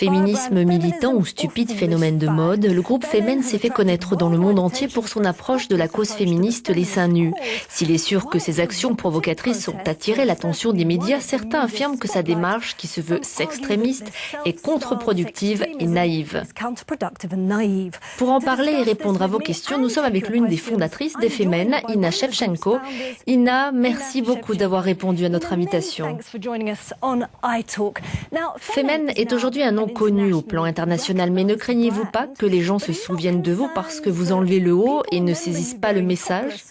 Féminisme militant ou stupide phénomène de mode, le groupe Femen s'est fait connaître dans le monde entier pour son approche de la cause féministe les seins nus. S'il est sûr que ses actions provocatrices ont attiré l'attention des médias, certains affirment que sa démarche, qui se veut s'extrémiste, est contre-productive et naïve. Pour en parler et répondre à vos questions, nous sommes avec l'une des fondatrices des Femen, Inna Shevchenko. Inna, merci beaucoup d'avoir répondu à notre invitation. Femen est aujourd'hui un nom connu au plan international, mais ne craignez-vous pas que les gens se souviennent de vous parce que vous enlevez le haut et ne saisissent pas le message?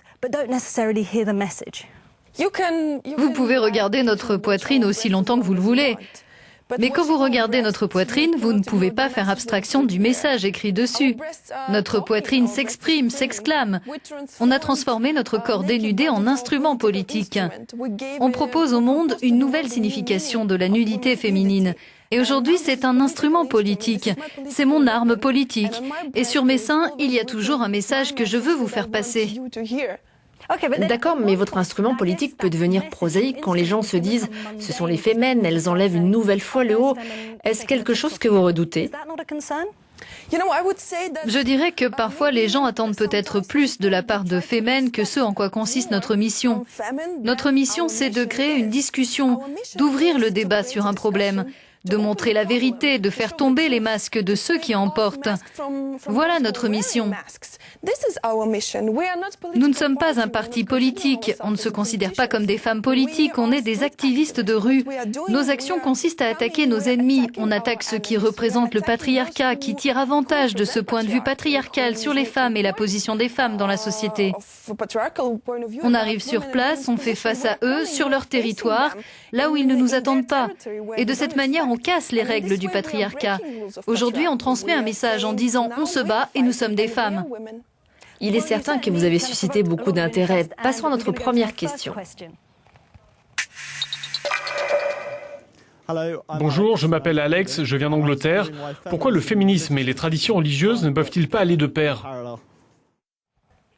Vous pouvez regarder notre poitrine aussi longtemps que vous le voulez. Mais quand vous regardez notre poitrine, vous ne pouvez pas faire abstraction du message écrit dessus. Notre poitrine s'exprime, s'exclame. On a transformé notre corps dénudé en instrument politique. On propose au monde une nouvelle signification de la nudité féminine. Et aujourd'hui, c'est un instrument politique. C'est mon arme politique. Et sur mes seins, il y a toujours un message que je veux vous faire passer. D'accord, mais votre instrument politique peut devenir prosaïque quand les gens se disent « ce sont les Femen, elles enlèvent une nouvelle fois le haut ». Est-ce quelque chose que vous redoutez? Je dirais que parfois les gens attendent peut-être plus de la part de Femen que ce en quoi consiste notre mission. Notre mission, c'est de créer une discussion, d'ouvrir le débat sur un problème, de montrer la vérité, de faire tomber les masques de ceux qui en portent. Voilà notre mission. Nous ne sommes pas un parti politique, on ne se considère pas comme des femmes politiques, on est des activistes de rue. Nos actions consistent à attaquer nos ennemis, on attaque ceux qui représentent le patriarcat, qui tirent avantage de ce point de vue patriarcal sur les femmes et la position des femmes dans la société. On arrive sur place, on fait face à eux, sur leur territoire, là où ils ne nous attendent pas. Et de cette manière, on casse les règles du patriarcat. Aujourd'hui, on transmet un message en disant « on se bat et nous sommes des femmes ». Il est certain que vous avez suscité beaucoup d'intérêt. Passons à notre première question. Bonjour, je m'appelle Alex, je viens d'Angleterre. Pourquoi le féminisme et les traditions religieuses ne peuvent-ils pas aller de pair?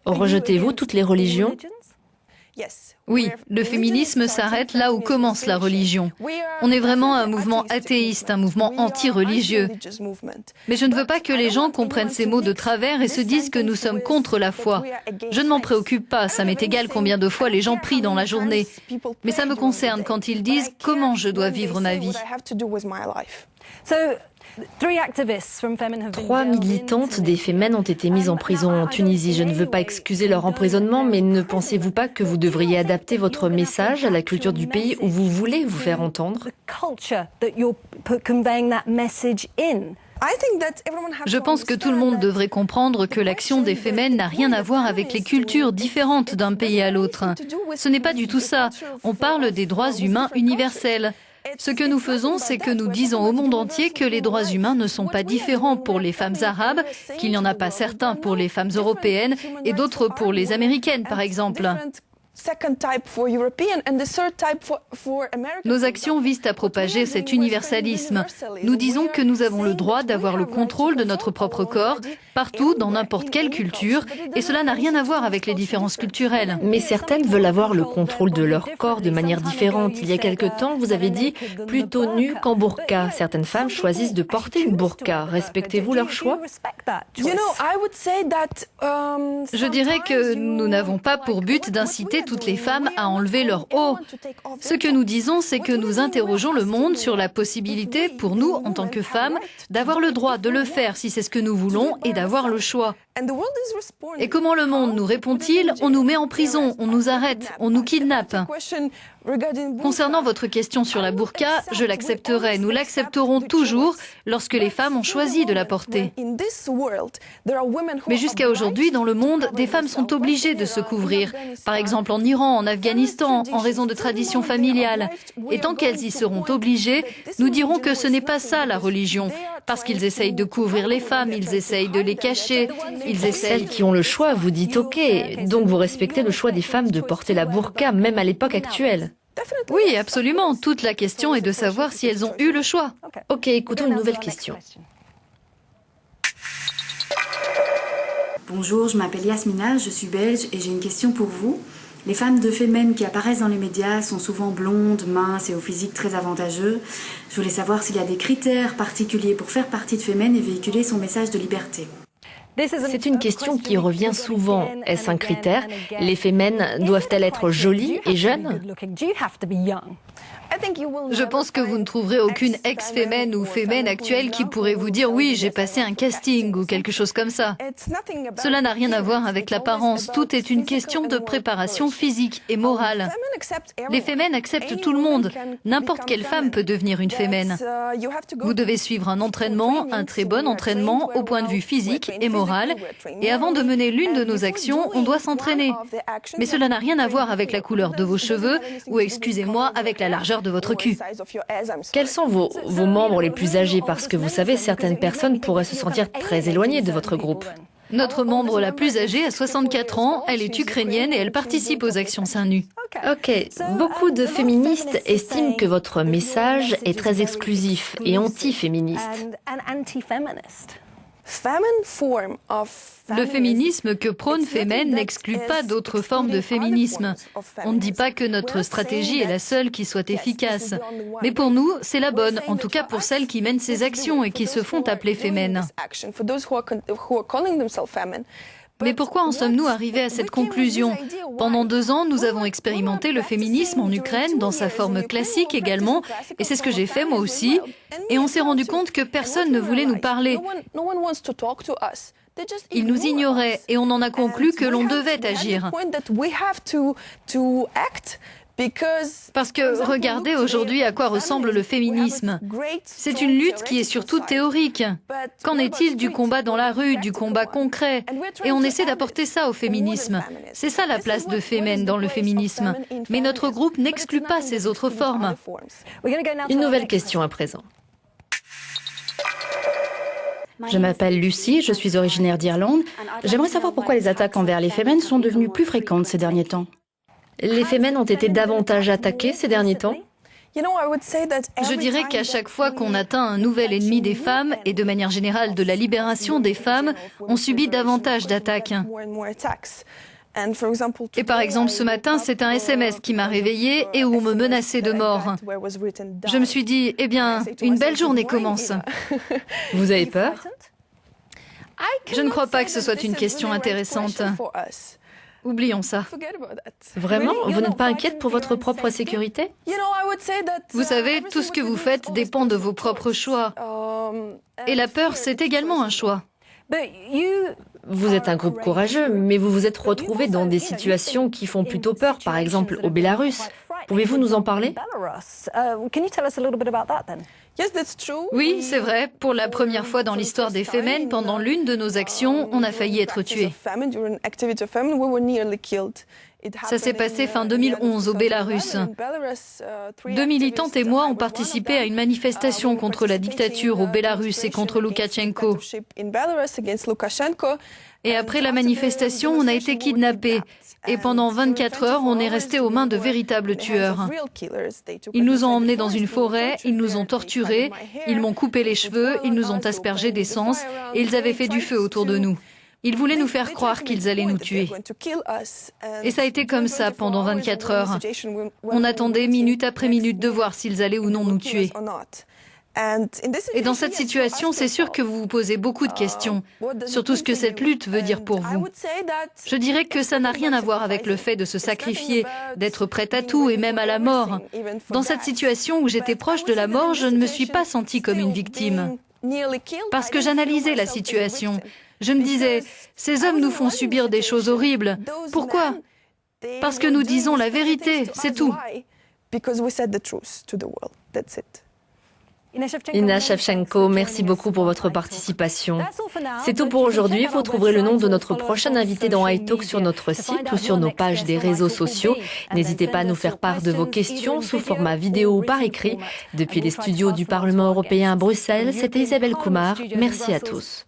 Rejetez-vous toutes les religions? Oui, le féminisme s'arrête là où commence la religion. On est vraiment un mouvement athéiste, un mouvement anti-religieux. Mais je ne veux pas que les gens comprennent ces mots de travers et se disent que nous sommes contre la foi. Je ne m'en préoccupe pas, ça m'est égal combien de fois les gens prient dans la journée. Mais ça me concerne quand ils disent comment je dois vivre ma vie. 3 militantes des Femen ont été mises en prison en Tunisie. Je ne veux pas excuser leur emprisonnement, mais ne pensez-vous pas que vous devriez adapter votre message à la culture du pays où vous voulez vous faire entendre? Je pense que tout le monde devrait comprendre que l'action des Femen n'a rien à voir avec les cultures différentes d'un pays à l'autre. Ce n'est pas du tout ça. On parle des droits humains universels. Ce que nous faisons, c'est que nous disons au monde entier que les droits humains ne sont pas différents pour les femmes arabes, qu'il n'y en a pas certains pour les femmes européennes et d'autres pour les américaines, par exemple. Nos actions visent à propager cet universalisme. Nous disons que nous avons le droit d'avoir le contrôle de notre propre corps, partout, dans n'importe quelle culture, et cela n'a rien à voir avec les différences culturelles. Mais certaines veulent avoir le contrôle de leur corps de manière différente. Il y a quelque temps, vous avez dit plutôt nu qu'en burqa. Certaines femmes choisissent de porter une burqa. Respectez-vous leur choix? Je dirais que nous n'avons pas pour but d'inciter toutes les femmes à enlever leur haut. Ce que nous disons, c'est que nous interrogeons le monde sur la possibilité pour nous, en tant que femmes, d'avoir le droit de le faire si c'est ce que nous voulons et d'avoir le choix. Et comment le monde nous répond-il? On nous met en prison, on nous arrête, on nous kidnappe. Concernant votre question sur la burqa, je l'accepterai. Nous l'accepterons toujours lorsque les femmes ont choisi de la porter. Mais jusqu'à aujourd'hui, dans le monde, des femmes sont obligées de se couvrir. Par exemple en Iran, en Afghanistan, en raison de traditions familiales. Et tant qu'elles y seront obligées, nous dirons que ce n'est pas ça la religion. Parce qu'ils essayent de couvrir les femmes, ils essayent de les cacher, ils essayent... Celles qui ont le choix, vous dites OK. Donc vous respectez le choix des femmes de porter la burqa, même à l'époque actuelle. Oui, absolument. Toute la question est de savoir si elles ont eu le choix. OK, écoutons une nouvelle question. Bonjour, je m'appelle Yasmina, je suis belge et j'ai une question pour vous. Les femmes de Femen qui apparaissent dans les médias sont souvent blondes, minces et au physique très avantageux. Je voulais savoir s'il y a des critères particuliers pour faire partie de Femen et véhiculer son message de liberté. C'est une question qui revient souvent. Est-ce un critère? Les Femen doivent-elles être jolies et jeunes? Je pense que vous ne trouverez aucune ex-Femen ou Femen actuelle qui pourrait vous dire « oui, j'ai passé un casting » ou quelque chose comme ça. Cela n'a rien à voir avec l'apparence, tout est une question de préparation physique et morale. Les Femen acceptent tout le monde, n'importe quelle femme peut devenir une Femen. Vous devez suivre un entraînement, un très bon entraînement au point de vue physique et moral, et avant de mener l'une de nos actions, on doit s'entraîner. Mais cela n'a rien à voir avec la couleur de vos cheveux ou, excusez-moi, avec la largeur de votre cul. Quels sont vos membres les plus âgés? Parce que vous savez, certaines personnes pourraient se sentir très éloignées de votre groupe. Notre membre la plus âgée a 64 ans, elle est ukrainienne et elle participe aux actions seins nus. Ok, beaucoup de féministes estiment que votre message est très exclusif et anti-féministe. Le féminisme que prône Femen n'exclut pas d'autres formes de féminisme. On ne dit pas que notre stratégie est la seule qui soit efficace. Mais pour nous, c'est la bonne, en tout cas pour celles qui mènent ces actions et qui se font appeler Femen. Mais pourquoi en sommes-nous arrivés à cette conclusion? Pendant 2 ans, nous avons expérimenté le féminisme en Ukraine, dans sa forme classique également, et c'est ce que j'ai fait moi aussi, et on s'est rendu compte que personne ne voulait nous parler. Ils nous ignoraient, et on en a conclu que l'on devait agir. Parce que regardez aujourd'hui à quoi ressemble le féminisme. C'est une lutte qui est surtout théorique. Qu'en est-il du combat dans la rue, du combat concret? Et on essaie d'apporter ça au féminisme. C'est ça la place de Femen dans le féminisme. Mais notre groupe n'exclut pas ces autres formes. Une nouvelle question à présent. Je m'appelle Lucie, je suis originaire d'Irlande. J'aimerais savoir pourquoi les attaques envers les Femen sont devenues plus fréquentes ces derniers temps. Les Femen ont été davantage attaquées ces derniers temps? Je dirais qu'à chaque fois qu'on atteint un nouvel ennemi des femmes, et de manière générale de la libération des femmes, on subit davantage d'attaques. Et par exemple, ce matin, c'est un SMS qui m'a réveillée et où on me menaçait de mort. Je me suis dit, eh bien, une belle journée commence. Vous avez peur? Je ne crois pas que ce soit une question intéressante. Oublions ça. Vraiment? Vous n'êtes pas inquiète pour votre propre sécurité? Vous savez, tout ce que vous faites dépend de vos propres choix. Et la peur, c'est également un choix. Vous êtes un groupe courageux, mais vous vous êtes retrouvés dans des situations qui font plutôt peur, par exemple au Bélarus. Pouvez-vous nous en parler? Oui, c'est vrai. Pour la première fois dans l'histoire des Femen, pendant l'une de nos actions, on a failli être tués. Ça s'est passé fin 2011 au Bélarus. 2 militantes et moi ont participé à une manifestation contre la dictature au Bélarus et contre Loukachenko. Et après la manifestation, on a été kidnappés. Et pendant 24 heures, on est resté aux mains de véritables tueurs. Ils nous ont emmenés dans une forêt, ils nous ont torturés, ils m'ont coupé les cheveux, ils nous ont aspergé d'essence et ils avaient fait du feu autour de nous. Ils voulaient nous faire croire qu'ils allaient nous tuer. Et ça a été comme ça pendant 24 heures. On attendait minute après minute de voir s'ils allaient ou non nous tuer. Et dans cette situation, c'est sûr que vous vous posez beaucoup de questions sur tout ce que cette lutte veut dire pour vous. Je dirais que ça n'a rien à voir avec le fait de se sacrifier, d'être prête à tout et même à la mort. Dans cette situation où j'étais proche de la mort, je ne me suis pas sentie comme une victime. Parce que j'analysais la situation. Je me disais, ces hommes nous font subir des choses horribles. Pourquoi? Parce que nous disons la vérité, c'est tout. Inna Shevchenko, merci beaucoup pour votre participation. C'est tout pour aujourd'hui. Vous trouverez le nom de notre prochain invité dans iTalk sur notre site ou sur nos pages des réseaux sociaux. N'hésitez pas à nous faire part de vos questions sous format vidéo ou par écrit. Depuis les studios du Parlement européen à Bruxelles, c'était Isabelle Kumar. Merci à tous.